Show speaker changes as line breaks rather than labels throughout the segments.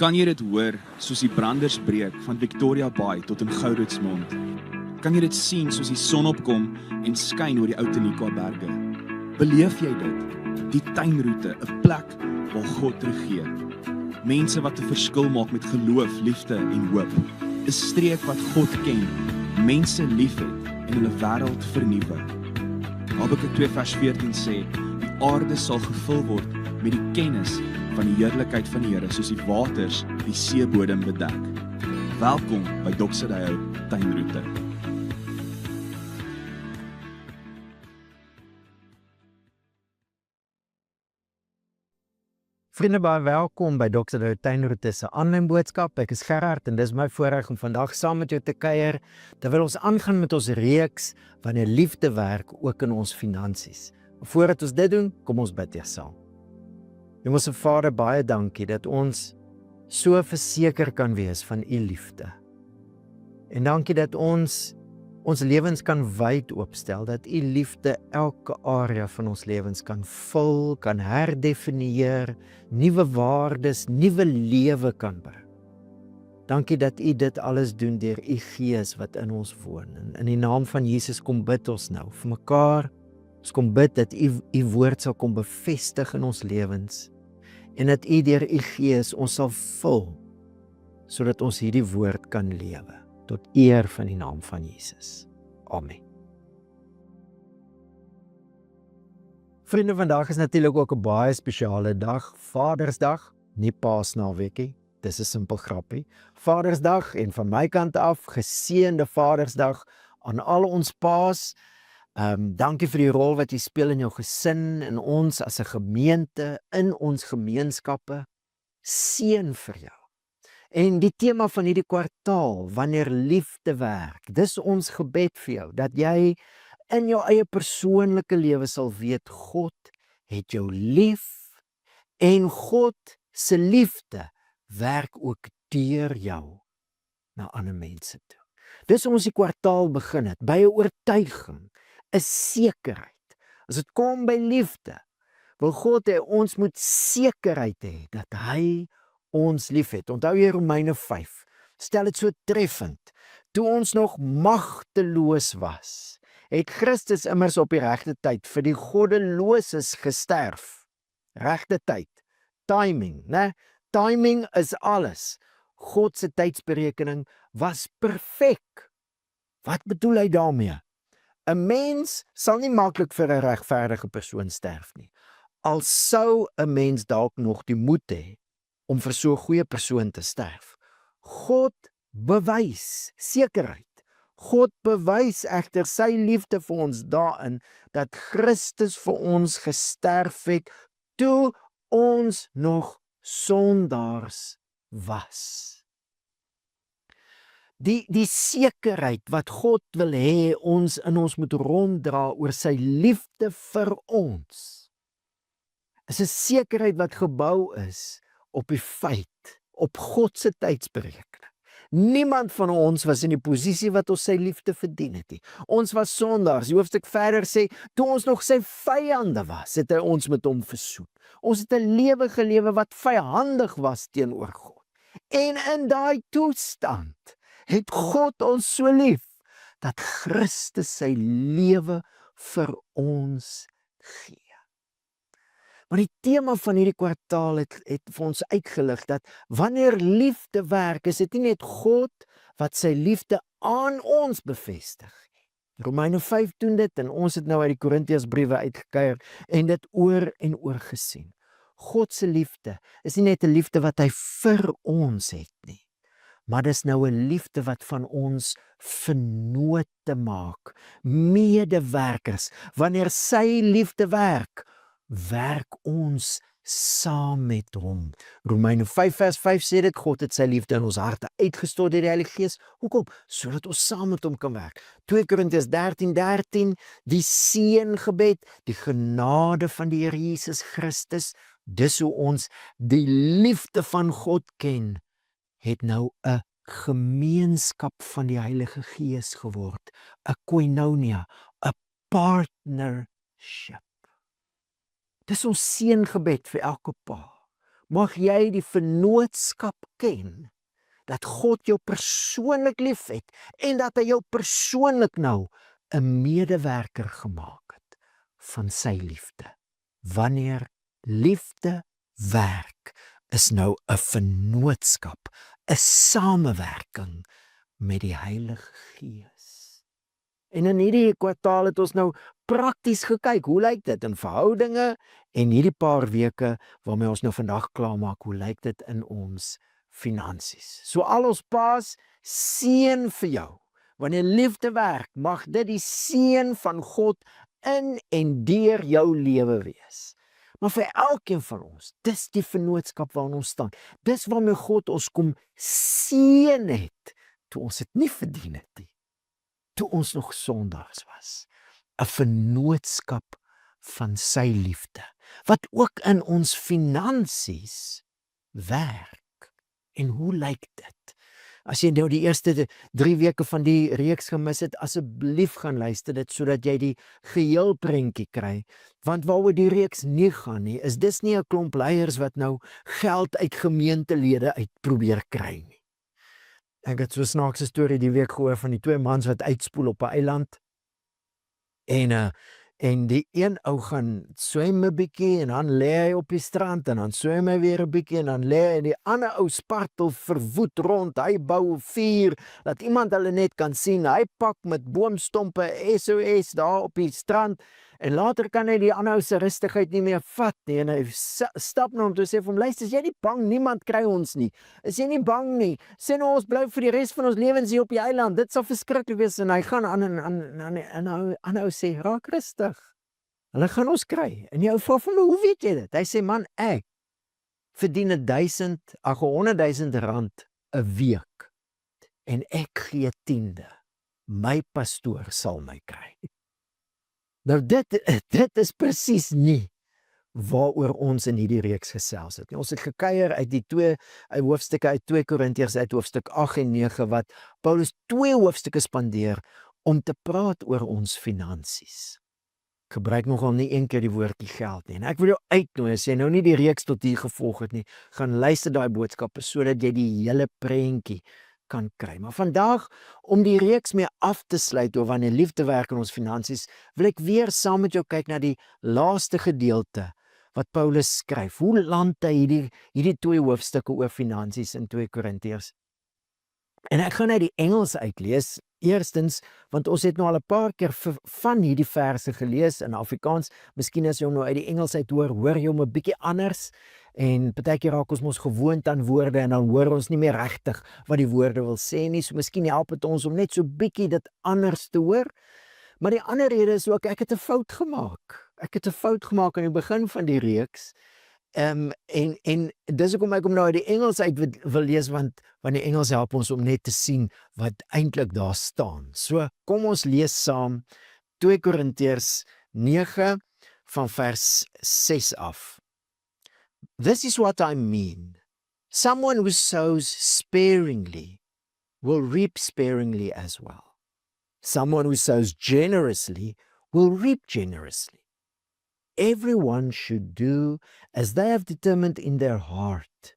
Kan jy dit hoor, soos die brandersbreek van Victoria Bay tot in Gouritsmond? Kan jy dit sien soos die son opkom en skyn oor die Outeniqua berge? Beleef jy dit? Die tuinroete, 'n plek waar God regeer. Mense wat 'n verskil maak met geloof, liefde en hoop. 'n Streek wat God ken, mense liefhet en hulle wêreld vernuwe. Habakuk 2 vers 14 sê, die aarde sal gevul word met die kennis van die heerlikheid van die Here, soos die waters die seebodem bedek. Welkom by Doxodeo Tuinroete.
Vriende, baie welkom by Doxodeo Tuinroete se aanlyn boodskap. Ek is Gerard en dis my voorreg om vandag saam met jou te kuier terwyl ons aangaan met ons reeks wanneer liefde werk ook in ons finansies. Voordat ons dit doen, kom ons bid eers saam. Hemelse Vader, baie dankie dat ons so verseker kan wees van U liefde. En dankie dat ons lewens kan wyd oopstel, dat U liefde elke area van ons lewens kan vul, kan herdefinieer, nuwe waardes, nuwe lewe kan bring. Dankie dat U dit alles doen deur U Gees wat in ons woon. En in die naam van Jesus kom bid ons nou vir mekaar. Ons kom bid dat U woord sal kom bevestig in ons lewens en dat U deur U Gees ons sal vul sodat ons hierdie woord kan lewe tot eer van die naam van Jesus. Amen. Vriende, vandag is natuurlik ook 'n baie spesiale dag, Vadersdag, nie Paasnaweekie. Dis 'n simpel grappie. Vadersdag en van my kant af geseënde Vadersdag aan al ons paas. Dankie vir die rol wat jy speel in jou gesin, in ons as 'n gemeente, in ons gemeenskappe. Seën vir jou. En die tema van hierdie kwartaal, wanneer liefde werk, dis ons gebed vir jou, dat jy in jou eie persoonlike lewe sal weet, God het jou lief, en God se liefde werk ook deur jou na ander mense toe. Dis ons die kwartaal begin het, by 'n oortuiging, 'n sekerheid. As dit kom by liefde, wil God hê ons moet sekerheid hê dat hy ons liefhet. Onthou jy Romeine 5, stel dit so treffend. Toe ons nog magteloos was, het Christus immers op die regte tyd vir die goddeloses gesterf. Regte tyd, timing, né? Timing is alles. God se tydsberekening was perfek. Wat bedoel hy daarmee? 'n Mens sal nie maklik vir 'n regverdige persoon sterf nie. Al sou 'n mens dalk nog die moed hê om vir so 'n goeie persoon te sterf. God bewys sekerheid. God bewys egter sy liefde vir ons daarin dat Christus vir ons gesterf het toe ons nog sondaars was. Die sekerheid wat God wil hê ons in ons moet ronddra oor sy liefde vir ons, is 'n sekerheid wat gebou is op die feit, op God se tydsberekening. Niemand van ons was in die posisie wat ons sy liefde verdien het nie. Ons was sondaars. Die hoofstuk verder sê, toe ons nog sy vyande was, het hy ons met hom versoen. Ons het 'n lewe gelewe wat vyhandig was teenoor God. En in daai toestand het God ons so lief dat Christus sy lewe vir ons gee. Maar die tema van hierdie kwartaal het vir ons uitgelig dat wanneer liefde werk, is dit nie net God wat sy liefde aan ons bevestig nie. Romeine 5 doen dit en ons het nou uit die Korintiërsbriewe uitgekuier en dit oor en oor gesien. God se liefde is nie net 'n liefde wat hy vir ons het nie, maar dis nou 'n liefde wat van ons vennote maak, medewerkers. Wanneer sy liefde werk, werk ons saam met hom. Romeine 5 vers 5 sê dit, God het sy liefde in ons harte uitgestort deur die Heilige Gees. Hoekom? Sodat ons saam met hom kan werk. 2 Korintiërs 13:13, die seëngebed, die genade van die Here Jesus Christus, dis hoe ons die liefde van God ken, het nou 'n gemeenskap van die Heilige Gees geword, 'n koinonia, 'n partnership. Dis ons seëngebed vir elke pa. mag jy die vennootskap ken, dat God jou persoonlik lief het, en dat hy jou persoonlik nou 'n medewerker gemaak het van sy liefde. Wanneer liefde werk, is nou 'n vennootskap, 'n samewerking met die Heilige Gees. En in hierdie kwartaal het ons nou prakties gekyk, hoe lyk dit in verhoudinge, en hierdie paar weke waarmee ons nou vandag klaarmaak, hoe lyk dit in ons finansies. So al ons paas, seën vir jou. Wanneer liefde werk, mag dit die seën van God in en deur jou lewe wees. Maar vir elkeen van ons, dis die vennootskap waarin ons staan. Dis waarmee God ons kom seën het, toe ons dit nie verdien het nie. Toe ons nog sondaars was. 'n Vennootskap van sy liefde, wat ook in ons finansies werk. En hoe lyk dit? As jy nou die eerste 3 weke van die reeks gemis het, asseblief gaan luister dit, sodat jy die geheel prentjie kry. Want waaroor die reeks nie gaan nie, is dis nie 'n klomp leiers wat nou geld uit gemeentelede uit probeer kry nie. Ek het so 'n snaakse storie die week gehoor van die 2 mans wat uitspoel op 'n eiland. En die een ou gaan swem 'n bietjie en dan lê hy op die strand en dan swem hy weer 'n bietjie en dan lê hy, en die ander ou spartel verwoed rond. Hy bou 'n vuur dat iemand hulle net kan sien. Hy pak met boomstompe SOS daar op die strand, en later kan hy die ander ou se rustigheid nie meer vat nie, en hy stap na hom toe en sê vir hom, luister, is jy nie bang, niemand kry ons nie, is jy nie bang nie, sê nou ons bly vir die res van ons lewens hier op die eiland, dit sal verskriklik wees. En hy gaan aan en ander ou sê, raak rustig, hulle gaan ons kry. En jy vra van my, hoe weet jy dit? Hy sê, man, ek verdien 100,000 rand 'n week, en ek gee 10de, my pastoor sal my kry. Nou dit is presies nie waaroor ons in hierdie reeks gesels het. Ons het gekuier uit die 2 hoofstukke uit 2 Korintiërs uit hoofstuk 8 en 9 wat Paulus 2 hoofstukke spandeer om te praat oor ons finansies. Ek gebruik nogal nie een keer die woordjie geld nie. En ek wil jou uitnooi, as jy nou nie die reeks tot hier gevolg het nie, gaan luister daai boodskappe sodat jy die hele prentjie kan kry. Maar vandag, om die reeks mee af te sluit oor wanneer liefde werk in ons finansies, wil ek weer saam met jou kyk na die laaste gedeelte wat Paulus skryf. Hoe land hy hierdie 2 hoofstukke oor finansies in 2 Korintiërs? En ek gaan uit die Engels uitlees. Eerstens, want ons het nou al 'n paar keer van hierdie verse gelees in Afrikaans. Miskien as jy hom nou uit die Engels uit hoor jy hom 'n bietjie anders. En partykeer raak ons mos gewoond aan woorde en dan hoor ons nie meer regtig wat die woorde wil sê nie. So miskien help dit ons om net so bietjie dit anders te hoor. Maar die ander rede is ook, ek het 'n fout gemaak. Ek het 'n fout gemaak aan die begin van die reeks. En dis hoekom ek hom nou uit die Engels uit wil lees, want die Engels help ons om net te sien wat eintlik daar staan. So kom ons lees saam 2 Korintiërs 9 van vers 6 af. This is what I mean. Someone who sows sparingly will reap sparingly as well. Someone who sows generously will reap generously. Everyone should do as they have determined in their heart,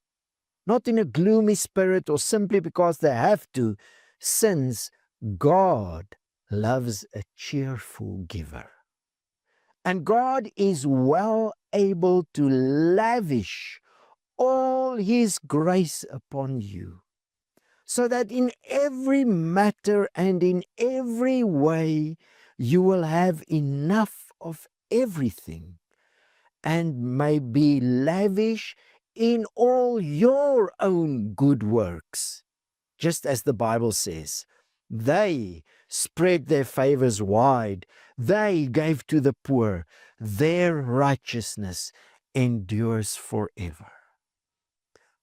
not in a gloomy spirit or simply because they have to, since God loves a cheerful giver. And God is well able to lavish all His grace upon you, so that in every matter and in every way you will have enough of everything and may be lavish in all your own good works. Just as the Bible says, they spread their favors wide, they gave to the poor, their righteousness endures forever.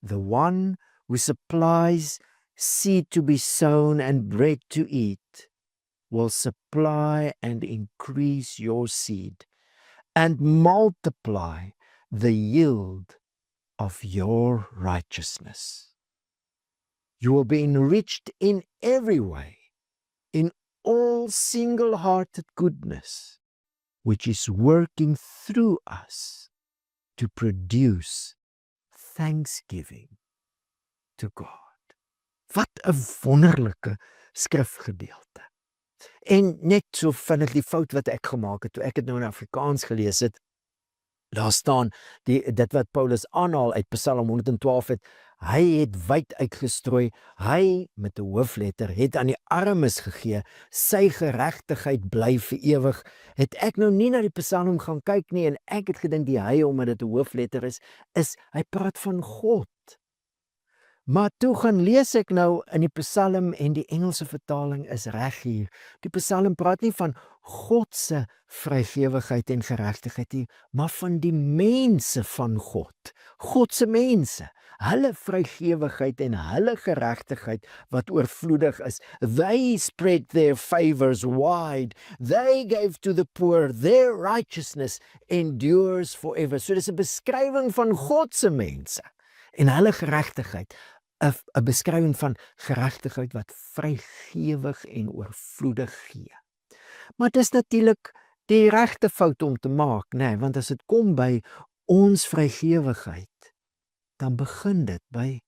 The one who supplies seed to be sown and bread to eat will supply and increase your seed and multiply the yield of your righteousness. You will be enriched in every way, in all single-hearted goodness, which is working through us to produce thanksgiving to God. Wat 'n wonderlike skrifgedeelte. En net so vinnig die fout wat ek gemaak het, toe ek het nou in Afrikaans gelees het, daar staan, dit wat Paulus aanhaal uit Psalm 112 het, hy het wyd uitgestrooi, hy met 'n hoofletter het aan die armes gegee, sy geregtigheid bly vir ewig. Het ek nou nie na die Psalm gaan kyk nie en ek het gedink die hy, omdat dit 'n hoofletter is, hy praat van God. Maar toe gaan lees ek nou in die Psalm en die Engelse vertaling is reg hier. Die Psalm praat nie van God se vrygewigheid en geregtigheid nie, maar van die mense van God. God se mense, hulle vrygewigheid en hulle geregtigheid wat oorvloedig is. They spread their favors wide. They gave to the poor. Their righteousness endures forever. So dis 'n beskrywing van God se mense en hulle geregtigheid. 'n beskrywing van geregtigheid wat vrygewig en oorvloedig gee. Maar dit is natuurlik die regte fout om te maak, nê, want as dit kom by ons vrygewigheid, dan begin dit by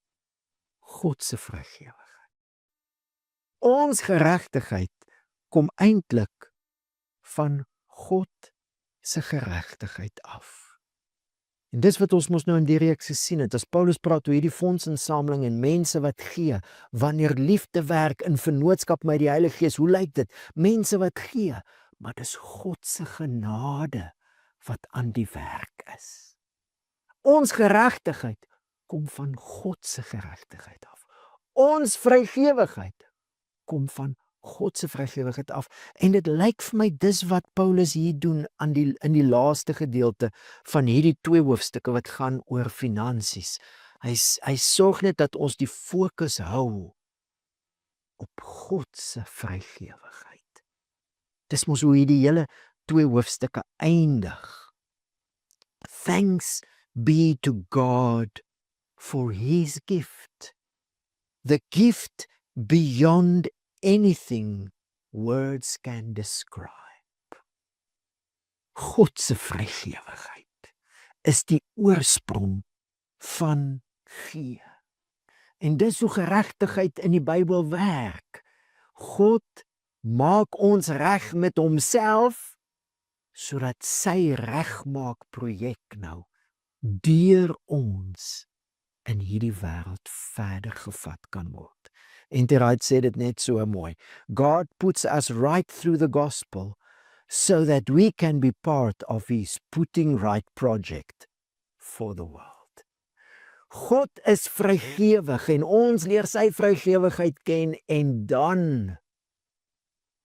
God se vrygewigheid. Ons geregtigheid kom eintlik van God se geregtigheid af. En dis wat ons mos nou in die reeks gesien het, as Paulus praat oor hierdie fondsinsameling en mense wat gee, wanneer liefde werk in vennootskap met die Heilige Gees, hoe lyk dit? Mense wat gee, maar dis God se genade wat aan die werk is. Ons geregtigheid kom van God se geregtigheid af. Ons vrygewigheid kom van God se vrygewigheid af. En dit lyk vir my dis wat Paulus hier doen in die laaste gedeelte van hierdie 2 hoofstukke wat gaan oor finansies. Hy sorg net dat ons die fokus hou op God se vrygewigheid. Dis mos hoe hierdie hele 2 hoofstukke eindig. Thanks be to God for his gift. The gift beyond anything words can describe. God se vrygewigheid is die oorsprong van gee. En dis hoe geregtigheid in die Bybel werk. God maak ons reg met homself, sodat sy regmaak projek nou deur ons in hierdie wêreld verder gevat kan word. En die Wright sê dit net so mooi. God puts us right through the gospel so that we can be part of his putting right project for the world. God is vrygewig en ons leer sy vrygewigheid ken en dan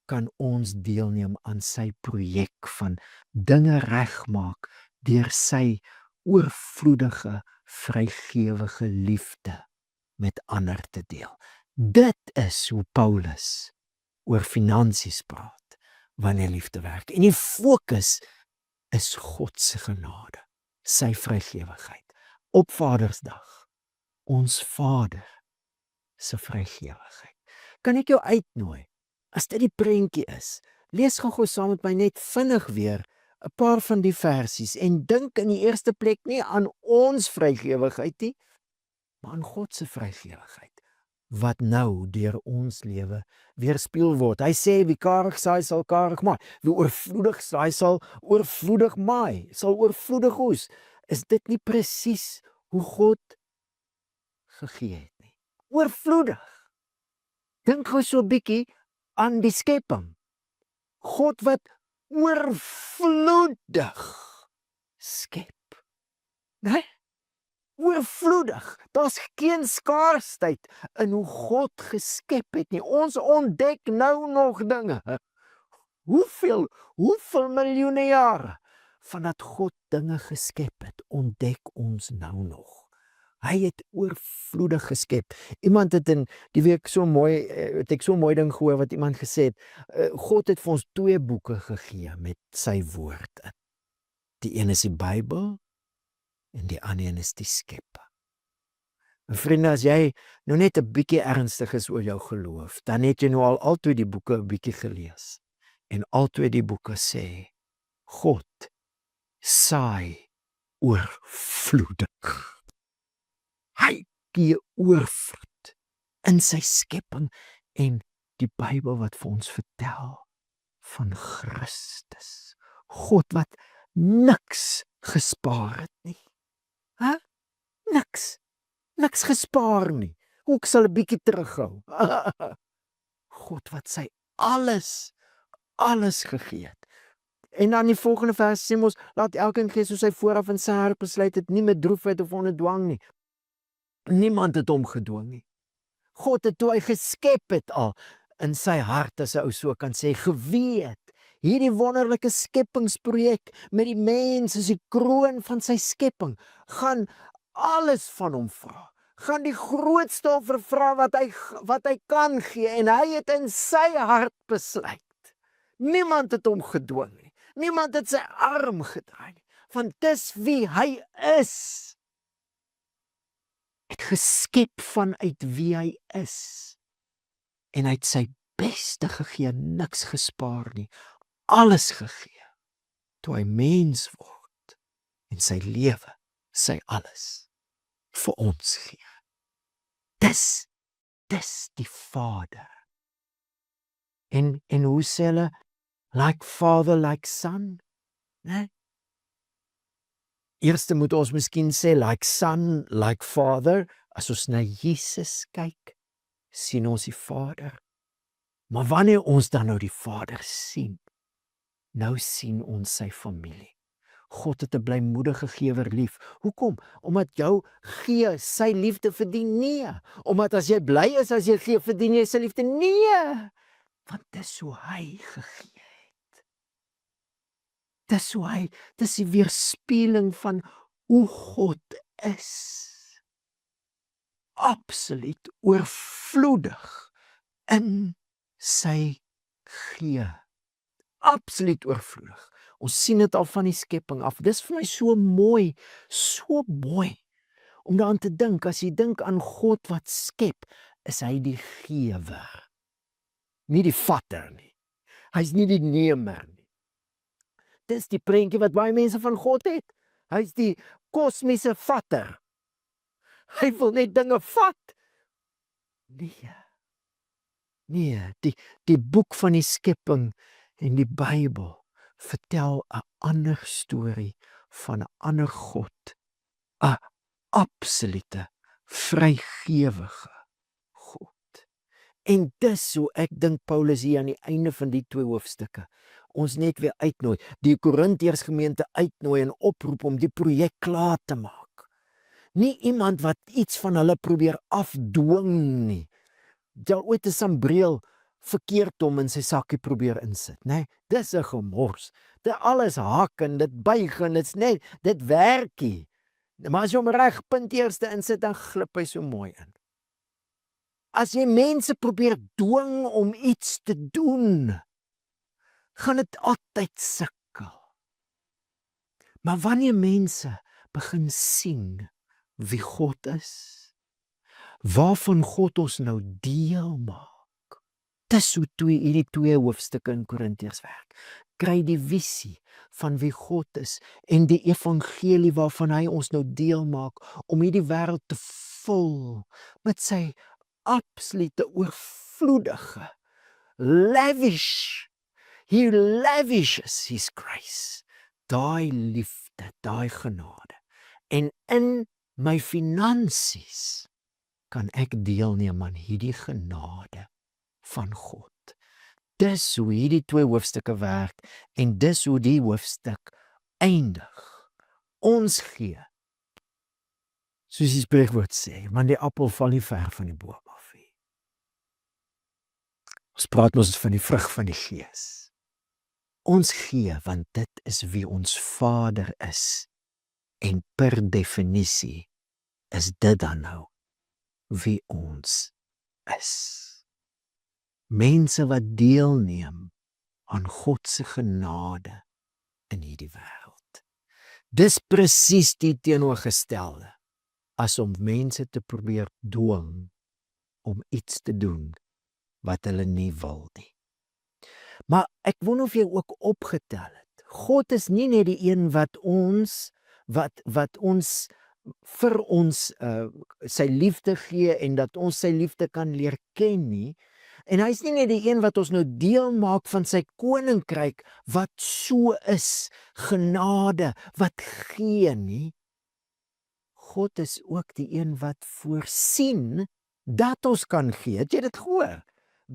kan ons deelneem aan sy projek van dinge regmaak deur sy oorvloedige vrygewige liefde met ander te deel. Dit is hoe Paulus oor finansies praat wanneer liefde werk. En die fokus is God se genade, sy vrygewigheid. Op Vadersdag, ons Vader se vrygewigheid. Kan ek jou uitnooi, as dit die prentjie is, lees gou saam met my net vinnig weer 'n paar van die versies en dink in die eerste plek nie aan ons vrygewigheid nie, maar aan God se vrygewigheid wat nou deur ons lewe weerspieël word. Hy sê wie karig saai sal karig maai, wie oorvloedig saai sal oorvloedig maai, sal oorvloedig oes. Is dit nie presies hoe God gegee het nie? Oorvloedig. Dink gou so 'n bietjie aan die skepping. God wat oorvloedig skep. Nee? Oorvloedig. Daar's geen skaarsheid in hoe God geskep het nie. Ons ontdek nou nog dinge. Hoeveel miljoene jare vandat God dinge geskep het, ontdek ons nou nog. Hy het oorvloedig geskep. Iemand het in die week het ek so mooi ding gehoor wat iemand gesê het, God het vir ons 2 boeke gegee met sy woord in. Die een is die Bybel en die ander een is die Skepper. En vriende, as jy nou net 'n bietjie ernstig is oor jou geloof, dan het jy nou al altyd die boeke 'n bietjie gelees. En altyd die boeke sê, God saai oorvloedig. gee oorvloed in sy skepping en die Bybel wat vir ons vertel van Christus. God wat niks gespaar het nie. Niks gespaar nie. Ek sal 'n bietjie terughou. God wat sy alles gegee het. En dan die volgende vers sê ons, laat elkeen gee soos hy vooraf in sy hart besluit het, nie met droefheid of onder dwang nie. Niemand het hom gedwing nie. God het toe hy geskep het al in sy hart, as 'n ou so kan sê, geweet. Hierdie wonderlike skepingsprojek met die mens as die kroon van sy skepping, gaan alles van hom vra. Gaan die grootste offer vra wat hy kan gee, en hy het in sy hart besluit. Niemand het hom gedwing nie. Niemand het sy arm gedraai nie. Want dis wie hy is. Hy het geskep vanuit wie hy is. En hy het sy beste gegee, niks gespaar nie. Alles gegee. Toe hy mens word en sy lewe, sy alles vir ons gee. Dis die Vader. En hoe sê hulle? Like father, like son? Nee? Eerste moet ons miskien sê, like son, like father. As ons na Jesus kyk, sien ons die Vader. Maar wanneer ons dan nou die Vader sien, nou sien ons sy familie. God het 'n blymoedige gewer lief. Hoekom? Omdat jou gee sy liefde verdien? Nee. Omdat as jy bly is, as jy gee, verdien jy sy liefde? Nee. Want dis hoe hy gegee het. Dis die weerspieëling van hoe God is. Absoluut oorvloedig in sy gee. Absoluut oorvloedig. Ons sien dit al van die skepping af. Dis vir my so mooi om daaraan te dink. As jy dink aan God wat skep, is hy die gewer. Nie die vatter nie. Hy's nie die nemer nie. Dis die prentjie wat baie mense van God het. Hy's die kosmiese vatter. Hy wil net dinge vat. Nee, die boek van die skepping en die Bybel vertel 'n ander storie van 'n ander God. 'n Absolute, vrygewige God. En dis hoe ek dink Paulus hier aan die einde van die 2 hoofstukke ons net weer uitnooi, die Korintiërs gemeente uitnooi en oproep om die projek klaar te maak. Nie iemand wat iets van hulle probeer afdwing nie. Jy ooit 'n sambreel verkeerd om in sy sakkie probeer insit, né? Dis 'n gemors. Dit alles hak en dit buig en dit werkie. Maar as jy hom reg punt eers insit, dan glip hy so mooi in. As jy mense probeer dwing om iets te doen, gaan dit altyd sukkel. Maar wanneer mense begin sien wie God is, waarvan God ons nou deel maak, dis hoe hierdie 2 hoofstukke in Korintiërs werk. Kry die visie van wie God is en die evangelie waarvan hy ons nou deel maak, om hierdie wêreld te vul met sy absolute oorvloedige, lavish. He lavishes his grace. Daai liefde, daai genade. En in my finansies kan ek deelneem aan hierdie genade van God. Dis hoe hierdie 2 hoofstukke werk en dis hoe die hoofstuk eindig. Ons gee, soos die spreekwoord sê, want die appel val nie ver van die boom af nie. Ons praat mos van die vrug van die Gees. Ons gee want dit is wie ons Vader is en per definisie is dit dan nou wie ons is. Mense wat deelneem aan God se genade in hierdie wêreld. Dis presies die teenoorgestelde as om mense te probeer dwing om iets te doen wat hulle nie wil nie. Maar ek wonder of jy ook opgetel het. God is nie net die een wat ons vir ons sy liefde gee en dat ons sy liefde kan leer ken nie. En hy is nie net die een wat ons nou deel maak van sy koninkryk wat so is, genade, wat gee nie. God is ook die een wat voorsien dat ons kan gee. Het jy dit gehoor?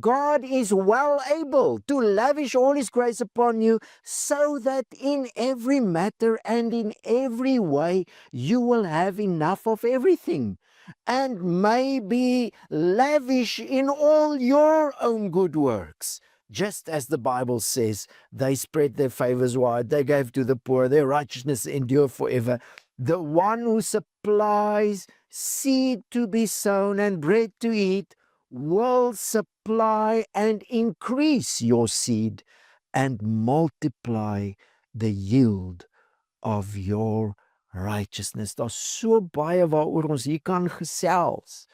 God is well able to lavish all his grace upon you so that in every matter and in every way you will have enough of everything and may be lavish in all your own good works. Just as the Bible says, they spread their favors wide, they gave to the poor, their righteousness endure forever. The one who supplies seed to be sown and bread to eat will supply and increase your seed and multiply the yield of your righteousness. Daar's so baie waaroor ons hier kan gesels.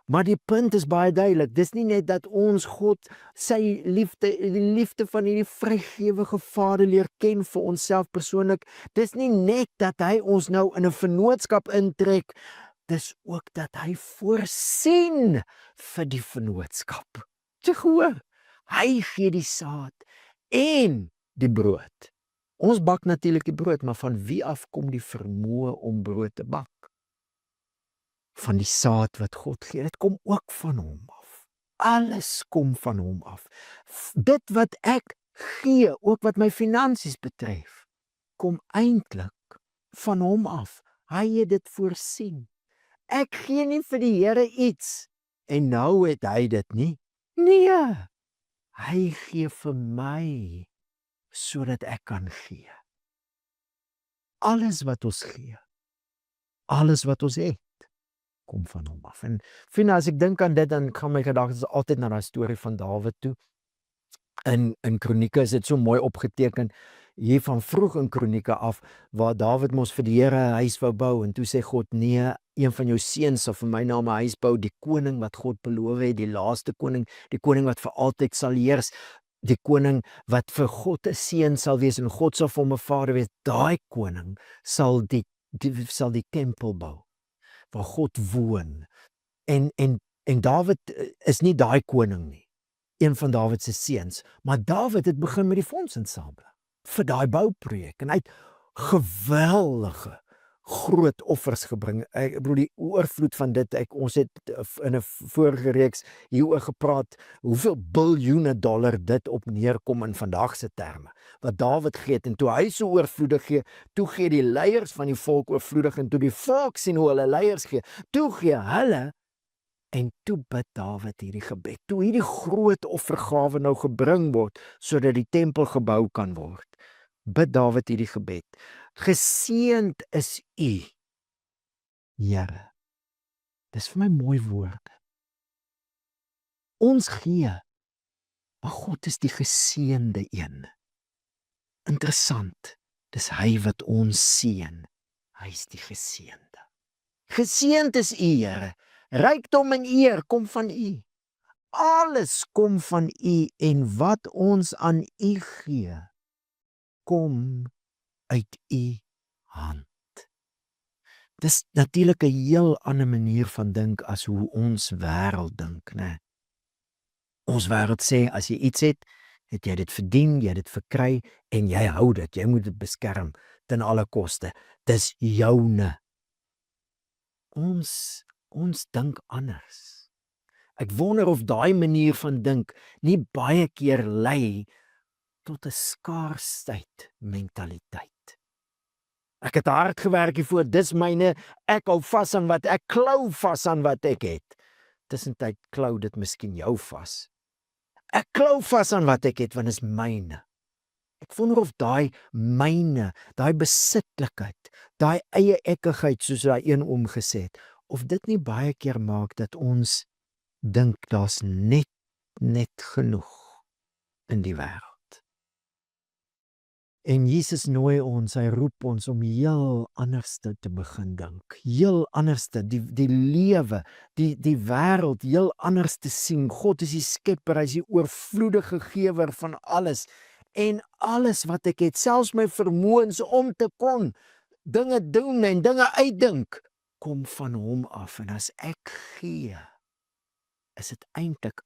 Maar die punt is baie duidelik. Dis nie net dat ons God sy liefde, die liefde van hierdie vrygewige Vader leer ken vir onsself persoonlik. Dis nie net dat hy ons nou in 'n vennootskap intrek. Dis ook dat hy voorsien vir die vennootskap. Jy hoor, hy gee die saad en die brood. Ons bak natuurlik die brood, maar van wie af kom die vermoë om brood te bak? Van die saad wat God gee, dit kom ook van hom af. Alles kom van hom af. Dit wat ek gee, ook wat my finansies betref, kom eintlik van hom af. Hy het dit voorsien. Ek gee nie vir die Here iets en nou het hy dit nie. Nee, hy gee vir my sodat ek kan gee. Alles wat ons gee, alles wat ons het, kom van hom af. En vriende, as ek dink aan dit, dan gaan my gedagtes altyd na daai storie van Dawid toe. In Kronieke is dit so mooi opgeteken, hier van vroeg in Kronieke af, waar Dawid mos vir die Here 'n huis wou bou, en toe sê God, nee, een van jou seuns sal vir my naam 'n huis bou, die koning wat God beloof het, die laaste koning, die koning wat vir altyd sal heers, die koning wat vir God 'n seun sal wees, en God sal vir hom 'n vader wees, daai koning sal die tempel bou, waar God woon. En Dawid is nie daai koning nie, een van Dawid se seuns, maar Dawid het begin met die fondsinsameling vir daai bouprojek, en hy het geweldige groot offers gebring. Ek bedoel die oorvloed van dit, ons het in 'n vorige reeks hieroor gepraat, hoeveel biljoene dollar dit op neerkom in vandag se terme, wat Dawid gee, en toe hy so oorvloedig gee, toe gee die leiers van die volk oorvloedig, en toe die volk sien hoe hulle leiers gee, toe gee hulle, en toe bid Dawid hierdie gebed, toe hierdie groot offergawe nou gebring word, sodat die tempel gebou kan word, bid Dawid hierdie gebed, geseënd is U, Here. Dis vir my mooi woorde. Ons gee, maar God is die geseënde een. Interessant, dis hy wat ons seën, hy is die geseënde. Geseënd is U, Here, rykdom en eer kom van U. Alles kom van U, en wat ons aan U gee, kom uit U hand. Dis natuurlik 'n heel ander manier van dink as hoe ons wêreld dink, né? Ons wêreld sê, as jy iets het, het jy dit verdien, jy het dit verkry, en jy hou dit, jy moet dit beskerm, ten alle koste. Dis joune. Ons dink anders. Ek wonder of daai manier van dink nie baie keer lei tot 'n skaarsheid mentaliteit. Ek het hard gewerk hiervoor, dis myne, ek hou vas aan wat, ek klou vas aan wat ek het. Tussentyd klou dit miskien jou vas. Ek klou vas aan wat ek het, want is myne. Ek wonder of daai myne, daai besitlikheid, daai eie ekkigheid, soos daai een oom gesê het, of dit nie baie keer maak dat ons dink daar's net genoeg in die wêreld. En Jesus nooi ons, hy roep ons om heel anders te begin dink, heel anders die lewe, die wêreld heel anders te sien. God is die skepper, hy is die oorvloedige gewer van alles, en alles wat ek het, selfs my vermoëns om te kon dinge doen en dinge uitdink, kom van hom af. En as ek gee, is dit eintlik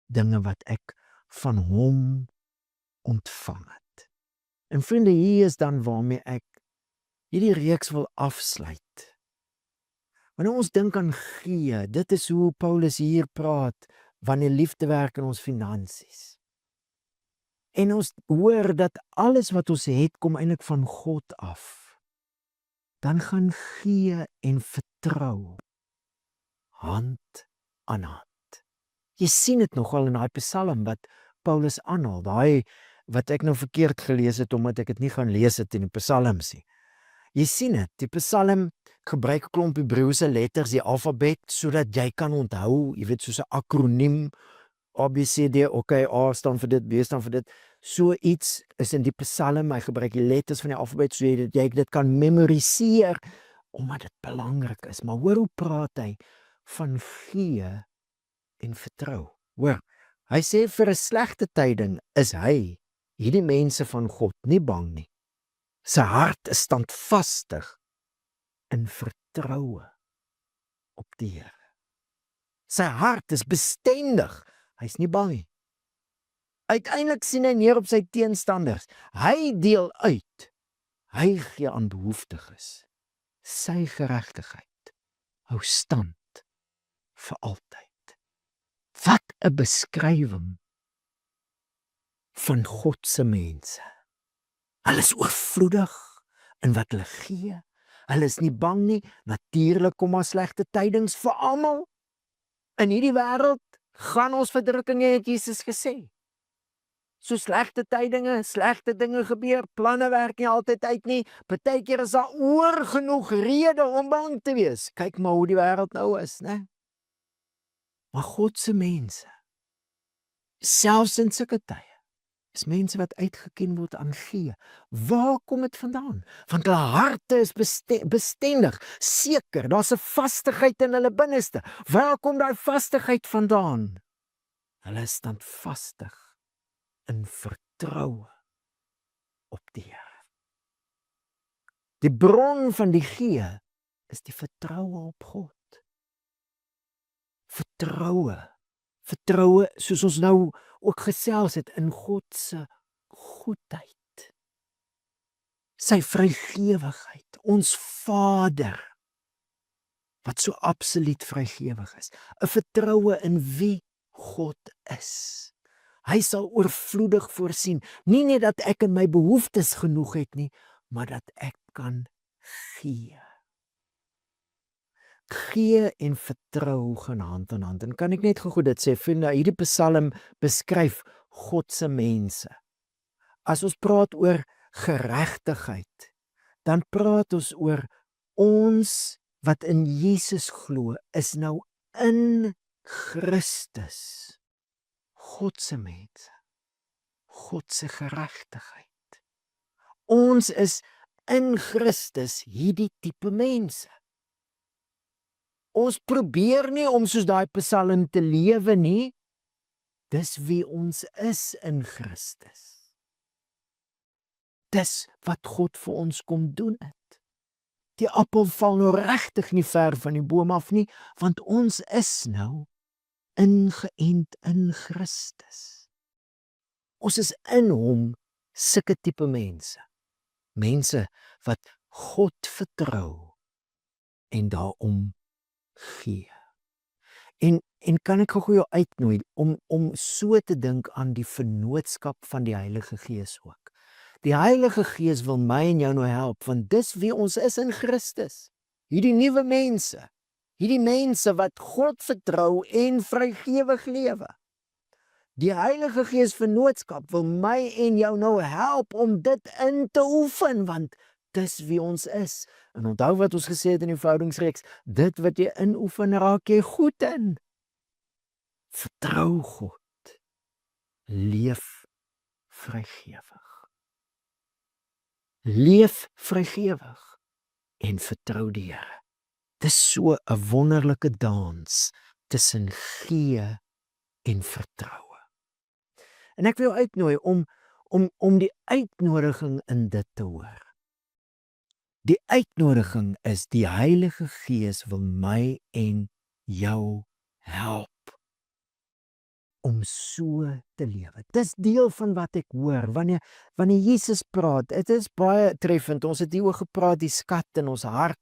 dinge wat ek van hom ontvang het. En vriende, hier is dan waarmee ek hierdie reeks wil afsluit. Wanneer ons dink aan gee, dit is hoe Paulus hier praat, wanneer liefde werk in ons finansies. En ons hoor dat alles wat ons het, kom eintlik van God af. Dan gaan gee en vertrou hand aan hand. Jy sien dit nogal in daai Psalm wat Paulus aanhaal, daai wat ek nou verkeerd gelees het, omdat ek dit nie gaan lees het in die Psalms nie. Jy sien dit, die Psalm gebruik 'n klomp Hebreëse letters, die alfabet, sodat jy kan onthou, jy weet, soos 'n akroniem, A, B, C, D, okay, A staan vir dit, B staan vir dit. So iets is in die Psalm, hy gebruik die letters van die alfabet, so jy dit kan memoriseer, omdat dit belangrik is. Maar hoor hoe praat hy van gee en vertrou. Hoor, hy sê vir 'n slegte tyding is hy, hierdie mense van God, nie bang nie. Sy hart is standvastig in vertroue op die Here. Sy hart is bestendig, hy's nie bang nie. Uiteindelik sien hy neer op sy teenstanders. Hy deel uit, hy gee aan behoeftiges. Sy geregtigheid hou stand vir altyd. Wat 'n beskrywing van God se mense. Hulle is oorvloedig in wat hulle gee. Hulle is nie bang nie. Natuurlik kom maar slegte tydings vir almal. In hierdie wêreld gaan ons verdrukking hê, het Jesus gesê. So slegte tydinge, slegte dinge gebeur, planne werk nie altyd uit nie. Partykeer is daar oor genoeg rede om bang te wees. Kyk maar hoe die wêreld nou is, né? Maar God se mense, selfs in sulke tye, is mense wat uitgeken word aan gee. Waar kom dit vandaan? Want hulle harte is bestendig, seker, daar's 'n vastigheid in hulle binneste. Waar kom daai vastigheid vandaan? Hulle is standvastig in vertroue op die Here. Die bron van die gee is die vertroue op God. Vertroue, soos ons nou ook gesels het, in God se goedheid. Sy vrygewigheid, ons Vader, wat so absoluut vrygewig is. 'n Vertroue in wie God is. Hy sal oorvloedig voorsien, nie net dat ek in my behoeftes genoeg het nie, maar dat ek kan gee. Gee en vertrou gaan hand aan hand. En kan ek net gou dit sê, vriende, hierdie Psalm beskryf God se mense. As ons praat oor geregtigheid, dan praat ons oor ons wat in Jesus glo, is nou in Christus. God se mense. God se geregtigheid. Ons is in Christus hierdie tipe mense. Ons probeer nie om soos daai Psalm te lewe nie. Dis wie ons is in Christus. Dis wat God vir ons kom doen het. Die appel val nou regtig nie ver van die boom af nie, want ons is nou ingeënt in Christus. Ons is in hom sulke tipe mense. Mense wat God vertrou en daarom gee. En kan ek gou jou uitnooi om so te dink aan die vennootskap van die Heilige Gees ook. Die Heilige Gees wil my en jou nou help, want dis wie ons is in Christus. Hierdie nuwe mense. Hierdie mense wat God vertrou en vrygewig lewe. Die Heilige Gees vennootskap wil my en jou nou help om dit in te oefen, want dis wie ons is. En onthou wat ons gesê het in die verhoudingsreeks, dit wat jy inoefen, raak jy goed in. Vertrou God. Leef vrygewig. Leef vrygewig en vertrou die Here. Dis so 'n wonderlike dans tussen gee en vertroue. En ek wil jou uitnooi om die uitnodiging in dit te hoor. Die uitnodiging is die Heilige Gees wil my en jou help om so te lewe. Dis deel van wat ek hoor wanneer Jesus praat. Dit is baie treffend. Ons het hieroor gepraat, die skat in ons hart.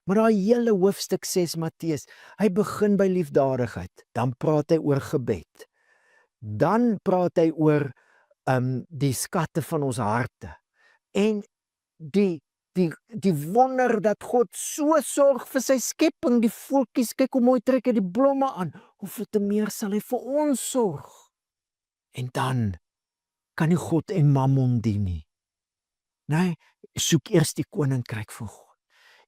Maar daai hele hoofstuk 6 Matteus, hy begin by liefdadigheid, dan praat hy oor gebed. Dan praat hy oor die skatte van ons harte. En die wonder dat God so sorg vir sy skepping, die voeltjies, kyk hoe mooi trek hy die blomme aan, hoeveel te meer sal hy vir ons sorg. En dan kan nie God en mammon dien nie. Nee, soek eers die koninkryk van God.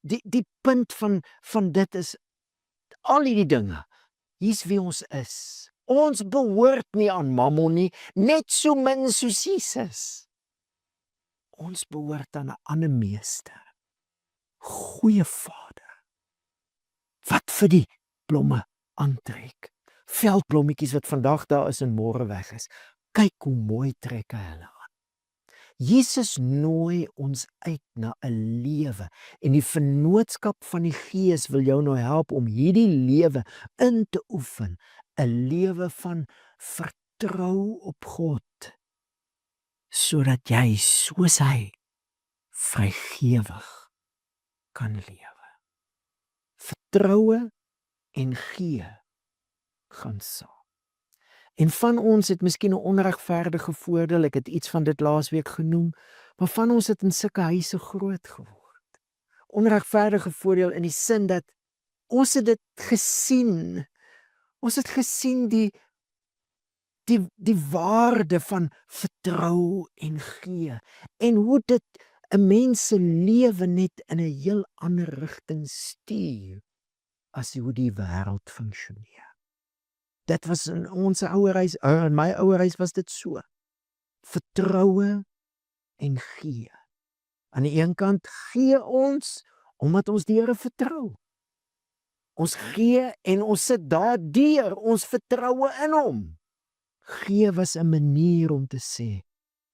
Die punt van dit is, al hierdie dinge, hier's wie ons is. Ons behoort nie aan mammon nie, net so min soos Jesus. Ons behoort aan 'n ander meester, goeie Vader, wat vir die blomme aantrek. Veldblommetjies wat vandag daar is en môre weg is. Kyk hoe mooi trek hy hulle aan. Jesus nooi ons uit na 'n lewe en die vennootskap van die Gees wil jou nou help om hierdie lewe in te oefen, 'n lewe van vertrou op God, sodat jy soos hy vrygewig kan lewe. Vertroue en gee gaan saam. En van ons het miskien 'n onregverdige voordeel, ek het iets van dit laasweek genoem, maar van ons het in sulke huise groot geword. Onregverdige voordeel in die sin dat ons het dit gesien. Ons het gesien die waarde van vertrou en gee en hoe dit 'n mens se lewe net in 'n heel ander rigting stuur as hoe die wêreld funksioneer. Dit was in ons ouerhuis, in my ouerhuis was dit so. Vertroue en gee. Aan die een kant gee ons omdat ons die Here vertrou. Ons gee en ons sit daardeur, ons vertroue in hom. Gee was 'n manier om te sê,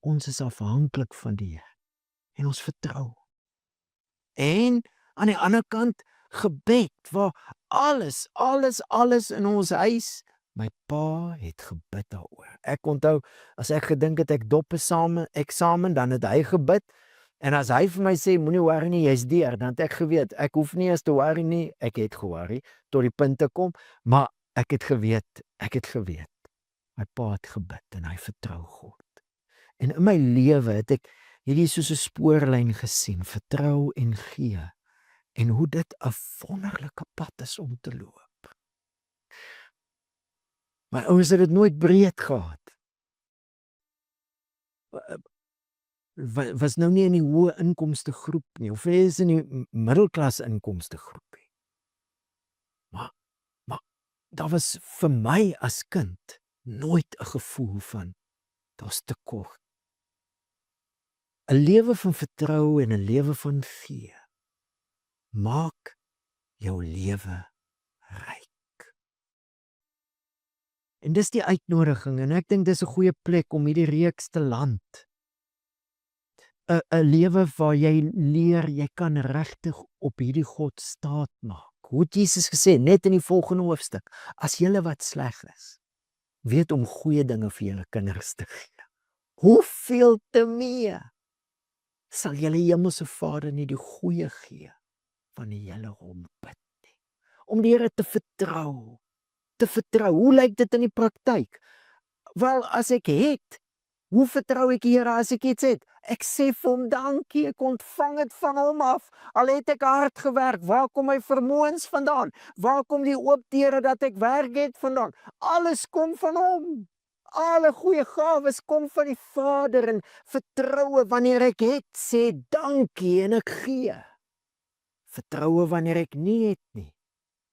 ons is afhanklik van die Here en ons vertrou. En aan die ander kant gebed, waar alles in ons huis, my pa het gebid daaroor. Ek onthou, as ek gedink het ek dop eksamen, dan het hy gebid, en as hy vir my sê, moenie worry nie, jy's deur, dan het ek geweet, ek hoef nie eens te worry nie, ek het geworry, tot die punt te kom, maar ek het geweet, my pa het gebid, en hy vertrou God. En in my lewe het ek hierdie soos 'n spoorlyn gesien, vertrou en gee, en hoe dit 'n wonderlike pad is om te loop. Maar ouers het dit nooit breed gehad. Was nou nie in die hoë inkomste groep nie, of is in die middelklas inkomste groep nie. Maar daar was vir my as kind nooit 'n gevoel van, daar's tekort. 'n Lewe van vertrou en 'n lewe van gee maak jou lewe ryk. En dis die uitnodiging, en ek dink dis 'n goeie plek om hierdie reeks te land. 'n Lewe waar jy leer, jy kan regtig op hierdie God staat maak. Hoe het Jesus gesê, net in die volgende hoofstuk, as julle wat sleg is, weet om goeie dinge vir julle kinders te gee. Hoeveel te meer sal julle hemelse Vader nie die goeie gee wanneer julle hom bid nie. Om die Here te vertrou. Hoe lyk dit in die praktyk? Wel, as ek het, hoe vertrou ek die Here as ek iets het? Ek sê vir hom dankie, ek ontvang dit van hom af. Al het ek hard gewerk, waar kom my vermoëns vandaan? Waar kom die oop deure dat ek werk het vandaan? Alles kom van hom. Alle goeie gawes kom van die Vader, en vertroue wanneer ek het, sê dankie en ek gee. Vertroue wanneer ek nie het nie.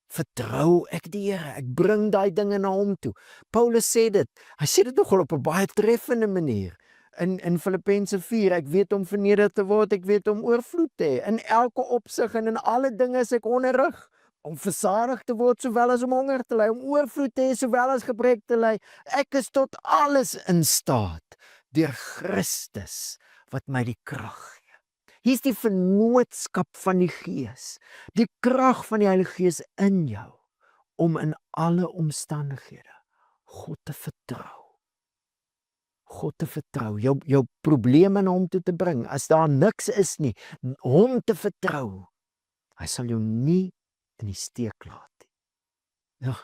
Vertrou ek die Here, ek bring daai dinge na hom toe. Paulus sê dit, hy sê dit nogal op 'n baie treffende manier. In Filippense 4, ek weet om verneder te word, ek weet om oorvloed te hê. In elke opsig en in alle dinge is ek onderrig, om versadig te word sowel as om honger te ly, om oorvloed te hê sowel as gebrek te ly. Ek is tot alles in staat deur Christus wat my die krag gee. Hier's die vennootskap van die Gees, die krag van die Heilige Gees in jou, om in alle omstandighede God te vertrou. God te vertrou, jou probleme na hom toe te bring, as daar niks is nie, hom te vertrou. Hy sal jou nie in die steek laat nie. Ja,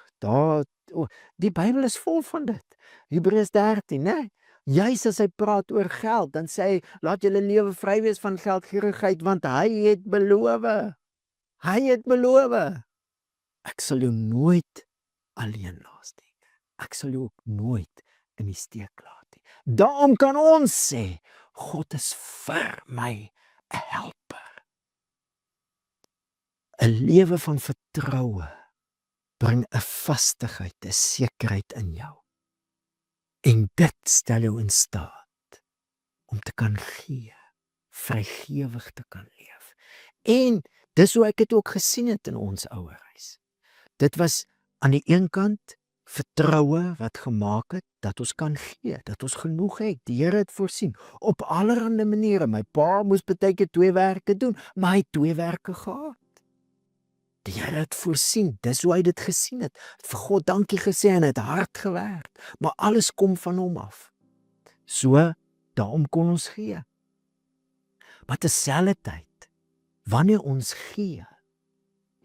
die Bybel is vol van dit. Hebreërs 13, né? Juis as hy praat oor geld, dan sê hy, laat julle lewe vry wees van geldgierigheid, want hy het beloof. Hy het beloof. Ek sal jou nooit alleen laat nie. Ek sal jou ook nooit in die steek laat nie. Daarom kan ons sê, God is vir my 'n helper. 'n Lewe van vertroue bring 'n vastigheid, 'n sekerheid in jou. En dit stel jou in staat om te kan gee, vrygewig te kan leef. En dis hoe ek dit ook gesien het in ons ouerhuis. Dit was aan die een kant vertroue wat gemaak het dat ons kan gee, dat ons genoeg het. Die Here het voorsien op allerlei maniere. My pa moes baie keer 2 werke doen, maar hy het 2 werke gehad. Die Here het voorsien, dis hoe hy dit gesien het. Vir God dankie gesê en het hard gewerk, maar alles kom van hom af. So, daarom kon ons gee. Maar terselfdertyd, wanneer ons gee,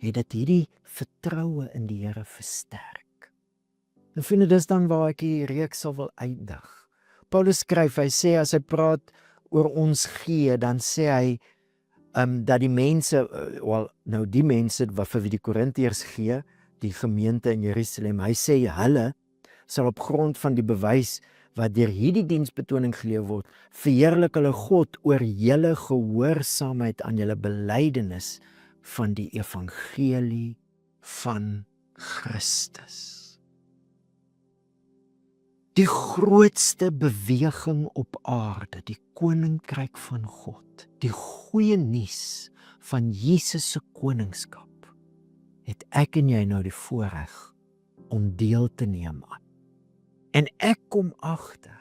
het dit hierdie vertroue in die Here versterk. En vriende, dis dan waar ek die reeks sal wil eindig. Paulus skryf, hy sê as hy praat oor ons gee, dan sê hy dat die mense, die mense wat vir wie die Korintiërs gee, die gemeente in Jerusalem, hy sê hulle sal op grond van die bewys wat deur hierdie diensbetoning geleef word, verheerlik hulle God oor julle gehoorsaamheid aan julle belydenis van die evangelie van Christus. Die grootste beweging op aarde, die koninkryk van God, die goeie nuus van Jesus se koningskap, het ek en jy nou die voorreg om deel te neem aan. En ek kom agter,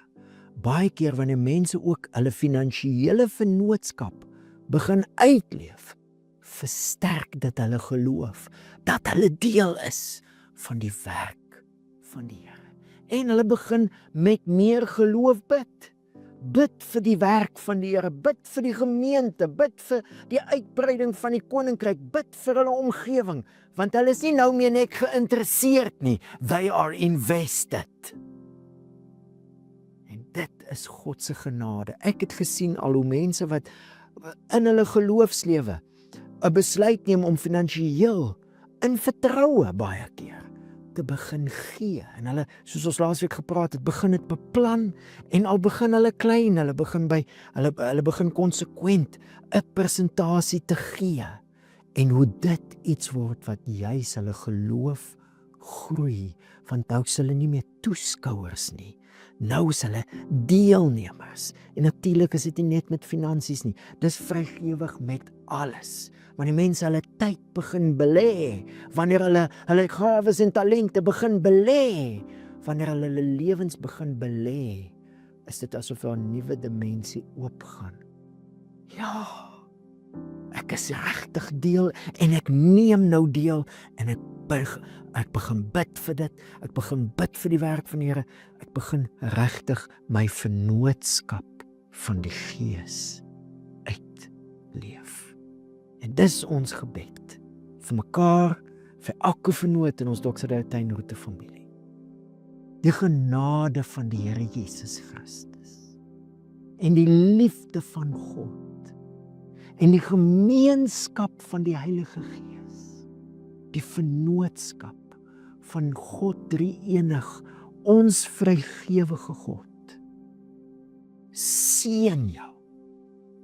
baie keer wanneer mense ook hulle finansiële vennootskap begin uitleef, versterk dit hulle geloof, dat hulle deel is van die werk van die Here. En hulle begin met meer geloof bid. Bid vir die werk van die Here, bid vir die gemeente, bid vir die uitbreiding van die koninkryk, bid vir hulle omgewing, want hulle is nie nou meer net geïnteresseerd nie, they are invested. En dit is God se genade. Ek het gesien al hoe mense wat in hulle geloofslewe 'n besluit neem om finansiëel in vertroue baie keer te begin gee. En hulle, soos ons laasweek gepraat het, begin dit beplan en al begin hulle klein, hulle begin konsekwent 'n persentasie te gee. En hoe dit iets word wat juis hulle geloof groei, want nou is hulle nie meer toeskouers nie. Nou is hulle deelnemers. En natuurlik is dit nie net met finansies nie. Dis vrygewig met alles. Wanneer mense hulle tyd begin belê, wanneer hulle gawes en talente begin belê, wanneer hulle lewens begin belê, is dit asof 'n nuwe dimensie oopgaan. Ja, ek is regtig deel en ek neem nou deel en ek begin bid vir dit, ek begin bid vir die werk van die Here, ek begin regtig my vennootskap van die Gees uitleef. En dis ons gebed vir mekaar, vir elke vennoot in ons Doxerdale Tuinroete familie. Die genade van die Here Jesus Christus en die liefde van God en die gemeenskap van die Heilige Gees, die vennootskap van God drie-enig, ons vrygewige God, seën jou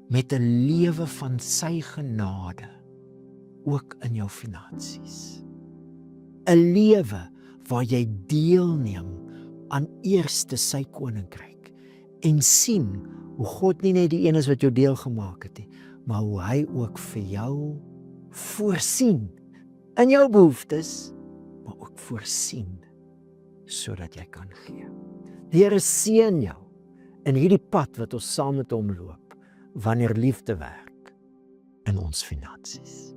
met 'n lewe van sy genade, ook in jou finansies. 'n Lewe waar jy deelneem aan eerste sy koninkryk en sien hoe God nie net die een is wat jou deel gemaak het nie, maar hoe hy ook vir jou voorsien in jou behoeftes, maar ook voorsien sodat jy kan gee. Die Here seën jou in hierdie pad wat ons saam met hom loop, wanneer liefde werk in ons finansies.